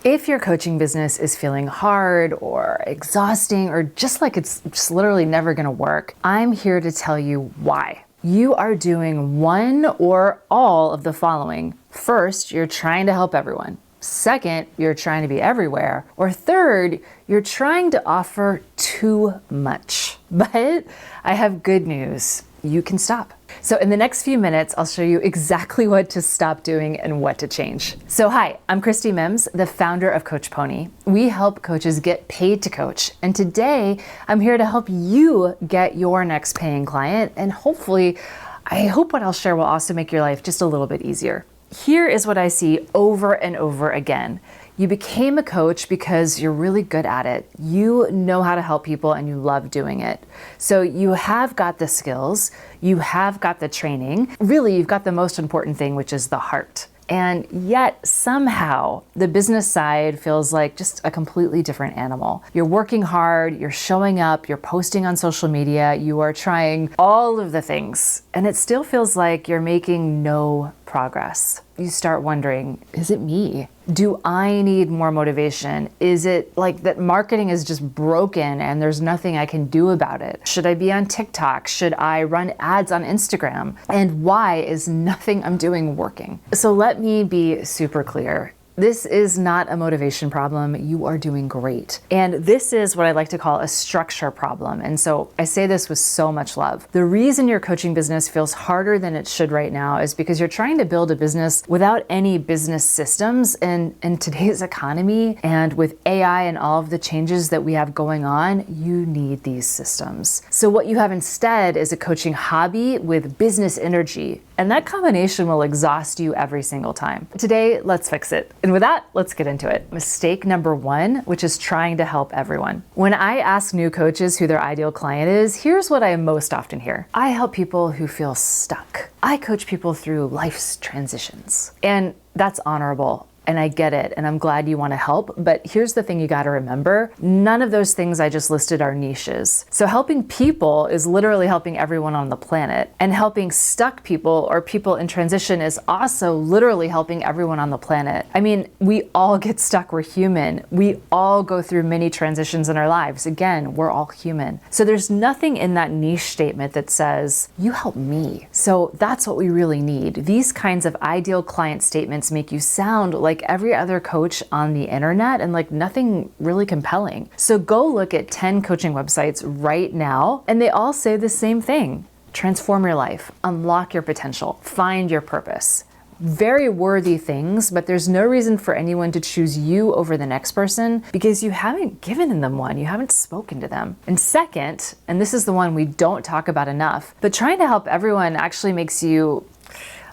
If your coaching business is feeling hard or exhausting or just like it's just literally never going to work, I'm here to tell you why. You are doing one or all of the following. First, you're trying to help everyone. Second, you're trying to be everywhere. Or third, you're trying to offer too much. But I have good news. You can stop. So in the next few minutes, I'll show you exactly what to stop doing and what to change. So hi, I'm Christie Mims, the founder of Coach Pony. We help coaches get paid to coach. And today I'm here to help you get your next paying client. And hopefully, I hope what I'll share will also make your life just a little bit easier. Here is what I see over and over again. You became a coach because you're really good at it. You know how to help people and you love doing it. So you have got the skills, you have got the training. Really, you've got the most important thing, which is the heart. And yet somehow the business side feels like just a completely different animal. You're working hard, you're showing up, you're posting on social media, you are trying all of the things, and it still feels like you're making no progress. You start wondering, is it me? Do I need more motivation? Is it like that marketing is just broken and there's nothing I can do about it? Should I be on TikTok? Should I run ads on Instagram? And why is nothing I'm doing working? So let me be super clear. This is not a motivation problem. You are doing great. And this is what I like to call a structure problem. And so I say this with so much love. The reason your coaching business feels harder than it should right now is because you're trying to build a business without any business systems. And in today's economy and with AI and all of the changes that we have going on, you need these systems. So what you have instead is a coaching hobby with business energy. And that combination will exhaust you every single time. Today, let's fix it. And with that, let's get into it. Mistake number one, which is trying to help everyone. When I ask new coaches who their ideal client is, here's what I most often hear. I help people who feel stuck. I coach people through life's transitions. And that's honorable. And I get it, and I'm glad you want to help, but here's the thing you got to remember. None of those things I just listed are niches. So helping people is literally helping everyone on the planet, and helping stuck people or people in transition is also literally helping everyone on the planet. I mean, we all get stuck, we're human. We all go through many transitions in our lives. Again, we're all human. So there's nothing in that niche statement that says, you help me. So that's what we really need. These kinds of ideal client statements make you sound like every other coach on the internet and like nothing really compelling. So go look at 10 coaching websites right now, and they all say the same thing. Transform your life, unlock your potential, find your purpose. Very worthy things, but there's no reason for anyone to choose you over the next person because you haven't given them one, you haven't spoken to them. And second, and this is the one we don't talk about enough, but trying to help everyone actually makes you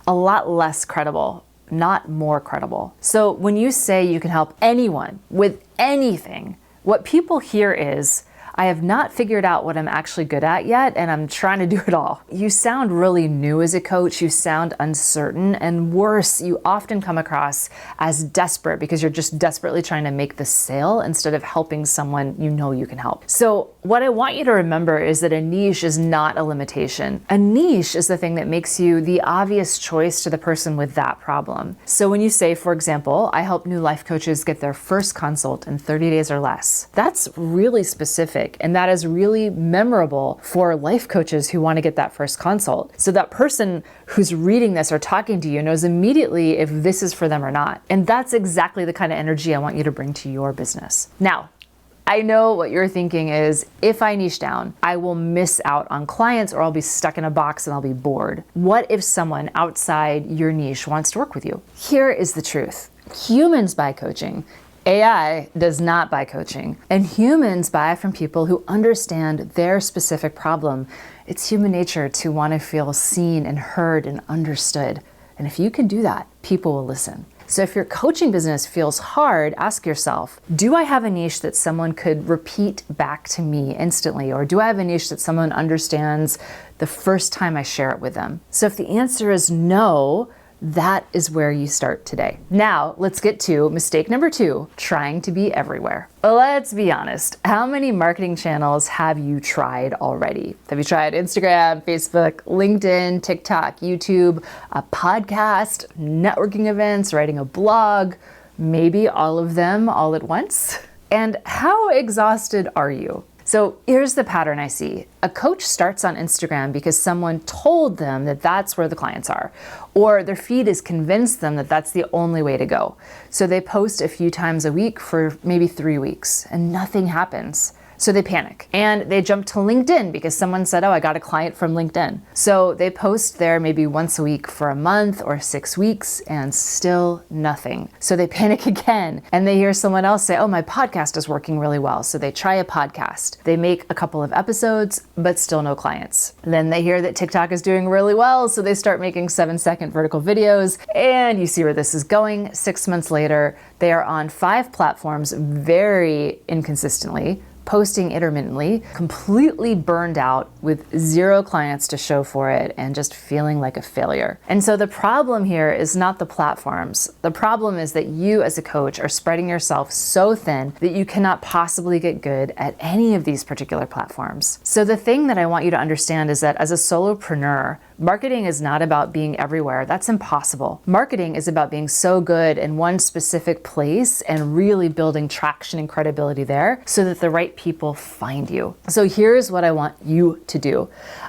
a lot less credible, not more credible. So when you say you can help anyone with anything, what people hear is, I have not figured out what I'm actually good at yet, and I'm trying to do it all. You sound really new as a coach, you sound uncertain, and worse, you often come across as desperate because you're just desperately trying to make the sale instead of helping someone you know you can help. So what I want you to remember is that a niche is not a limitation. A niche is the thing that makes you the obvious choice to the person with that problem. So when you say, for example, I help new life coaches get their first consult in 30 days or less, that's really specific. And that is really memorable for life coaches who want to get that first consult. So that person who's reading this or talking to you knows immediately if this is for them or not. And that's exactly the kind of energy I want you to bring to your business. Now, I know what you're thinking is, if I niche down, I will miss out on clients or I'll be stuck in a box and I'll be bored. What if someone outside your niche wants to work with you? Here is the truth. Humans buy coaching. AI does not buy coaching, and humans buy from people who understand their specific problem. It's human nature to want to feel seen and heard and understood. And if you can do that, people will listen. So if your coaching business feels hard, ask yourself, do I have a niche that someone could repeat back to me instantly? Or do I have a niche that someone understands the first time I share it with them? So if the answer is no, that is where you start today. Now, let's get to mistake number two, trying to be everywhere. Let's be honest. How many marketing channels have you tried already? Have you tried Instagram, Facebook, LinkedIn, TikTok, YouTube, a podcast, networking events, writing a blog? Maybe all of them all at once? And how exhausted are you? So here's the pattern I see. A coach starts on Instagram because someone told them that that's where the clients are, or their feed has convinced them that that's the only way to go. So they post a few times a week for maybe 3 weeks and nothing happens. So they panic and they jump to LinkedIn because someone said, oh, I got a client from LinkedIn. So they post there maybe once a week for a month or 6 weeks and still nothing. So they panic again and they hear someone else say, oh, my podcast is working really well. So they try a podcast. They make a couple of episodes, but still no clients. Then they hear that TikTok is doing really well. So they start making 7-second vertical videos, and you see where this is going. 6 months later, they are on 5 platforms very inconsistently, posting intermittently, completely burned out with 0 clients to show for it and just feeling like a failure. And so the problem here is not the platforms. The problem is that you as a coach are spreading yourself so thin that you cannot possibly get good at any of these particular platforms. So the thing that I want you to understand is that as a solopreneur, marketing is not about being everywhere. That's impossible. Marketing is about being so good in one specific place and really building traction and credibility there so that the right people find you. So here's what I want you to do.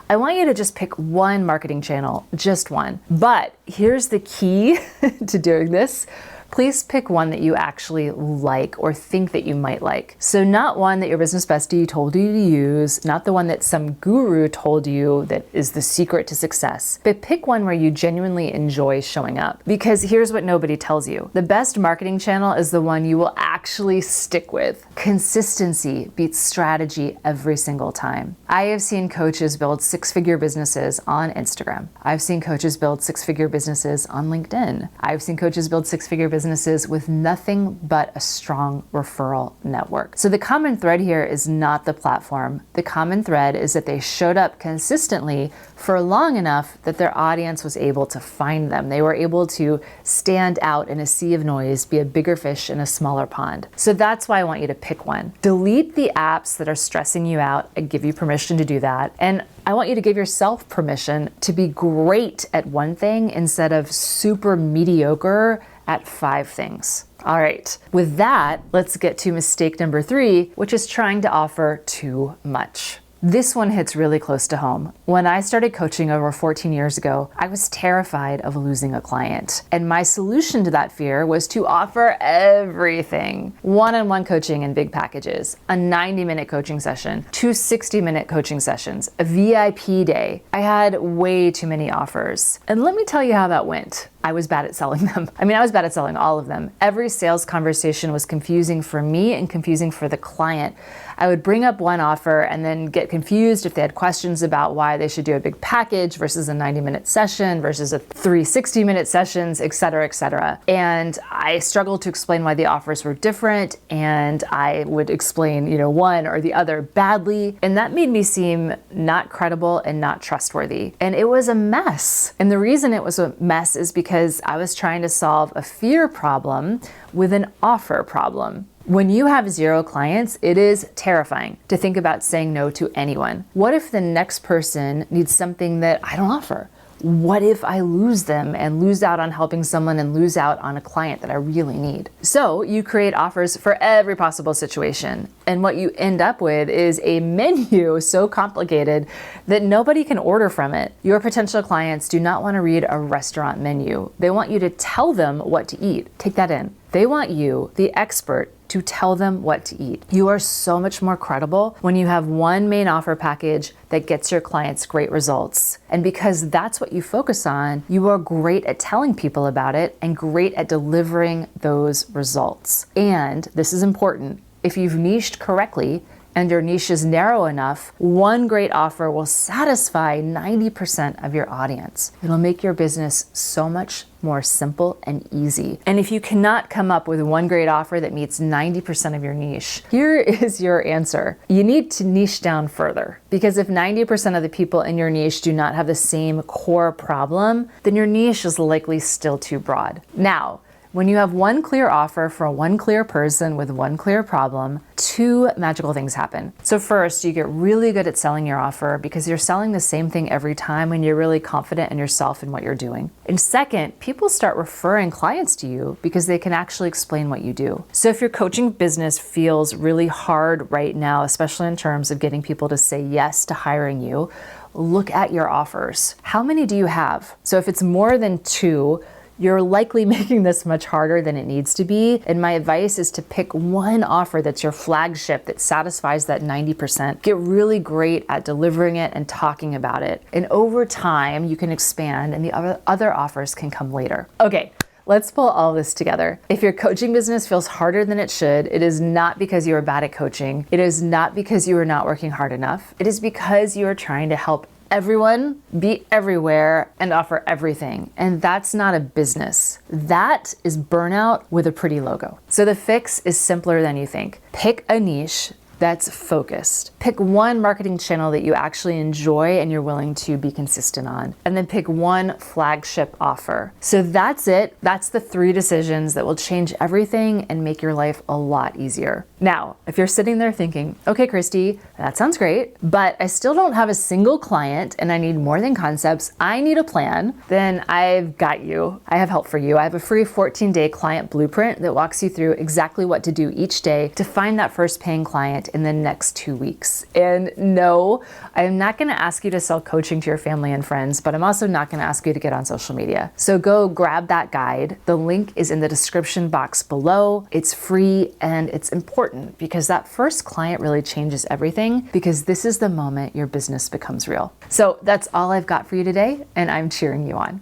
I want you to just pick one marketing channel, just one. But here's the key to doing this. Please pick one that you actually like or think that you might like. So not one that your business bestie told you to use, not the one that some guru told you that is the secret to success, but pick one where you genuinely enjoy showing up. Because here's what nobody tells you. The best marketing channel is the one you will actually stick with. Consistency beats strategy every single time. I have seen coaches build 6-figure businesses on Instagram. I've seen coaches build 6-figure businesses on LinkedIn. I've seen coaches build 6-figure businesses with nothing but a strong referral network. So the common thread here is not the platform. The common thread is that they showed up consistently for long enough that their audience was able to find them. They were able to stand out in a sea of noise, be a bigger fish in a smaller pond. So that's why I want you to pick one. Delete the apps that are stressing you out. I give you permission to do that. And I want you to give yourself permission to be great at one thing instead of super mediocre at 5 things. All right, with that, let's get to mistake number 3, which is trying to offer too much. This one hits really close to home. When I started coaching over 14 years ago, I was terrified of losing a client. And my solution to that fear was to offer everything. One-on-one coaching in big packages, a 90-minute coaching session, 2 60-minute coaching sessions, a VIP day. I had way too many offers. And let me tell you how that went. I was bad at selling them. I was bad at selling all of them. Every sales conversation was confusing for me and confusing for the client. I would bring up one offer and then get confused if they had questions about why they should do a big package versus a 90-minute session versus a 3 60-minute sessions, et cetera, et cetera. And I struggled to explain why the offers were different, and I would explain, one or the other badly. And that made me seem not credible and not trustworthy. And it was a mess. And the reason it was a mess is because I was trying to solve a fear problem with an offer problem. When you have 0 clients, it is terrifying to think about saying no to anyone. What if the next person needs something that I don't offer? What if I lose them and lose out on helping someone and lose out on a client that I really need? So you create offers for every possible situation. And what you end up with is a menu so complicated that nobody can order from it. Your potential clients do not want to read a restaurant menu. They want you to tell them what to eat. Take that in. They want you, the expert, to tell them what to eat. You are so much more credible when you have one main offer package that gets your clients great results. And because that's what you focus on, you are great at telling people about it and great at delivering those results. And this is important, if you've niched correctly, and your niche is narrow enough, one great offer will satisfy 90% of your audience. It'll make your business so much more simple and easy. And if you cannot come up with one great offer that meets 90% of your niche, here is your answer. You need to niche down further, because if 90% of the people in your niche do not have the same core problem, then your niche is likely still too broad. Now, When you have one clear offer for one clear person with one clear problem, two magical things happen. So first, you get really good at selling your offer because you're selling the same thing every time and you're really confident in yourself and what you're doing. And second, people start referring clients to you because they can actually explain what you do. So if your coaching business feels really hard right now, especially in terms of getting people to say yes to hiring you, look at your offers. How many do you have? So if it's more than two, you're likely making this much harder than it needs to be. And my advice is to pick one offer that's your flagship that satisfies that 90%. Get really great at delivering it and talking about it. And over time, you can expand and the other offers can come later. Okay. Let's pull all this together. If your coaching business feels harder than it should, it is not because you are bad at coaching. It is not because you are not working hard enough. It is because you are trying to help everyone be everywhere and offer everything. And that's not a business. That is burnout with a pretty logo. So the fix is simpler than you think. Pick a niche that's focused. Pick one marketing channel that you actually enjoy and you're willing to be consistent on. And then pick one flagship offer. So that's it. That's the 3 decisions that will change everything and make your life a lot easier. Now, if you're sitting there thinking, okay, Christie, that sounds great, but I still don't have a single client and I need more than concepts, I need a plan, then I've got you. I have help for you. I have a free 14-day client blueprint that walks you through exactly what to do each day to find that first paying client in the next 2 weeks. And no, I'm not gonna ask you to sell coaching to your family and friends, but I'm also not gonna ask you to get on social media. So go grab that guide. The link is in the description box below. It's free and it's important because that first client really changes everything because this is the moment your business becomes real. So that's all I've got for you today, and I'm cheering you on.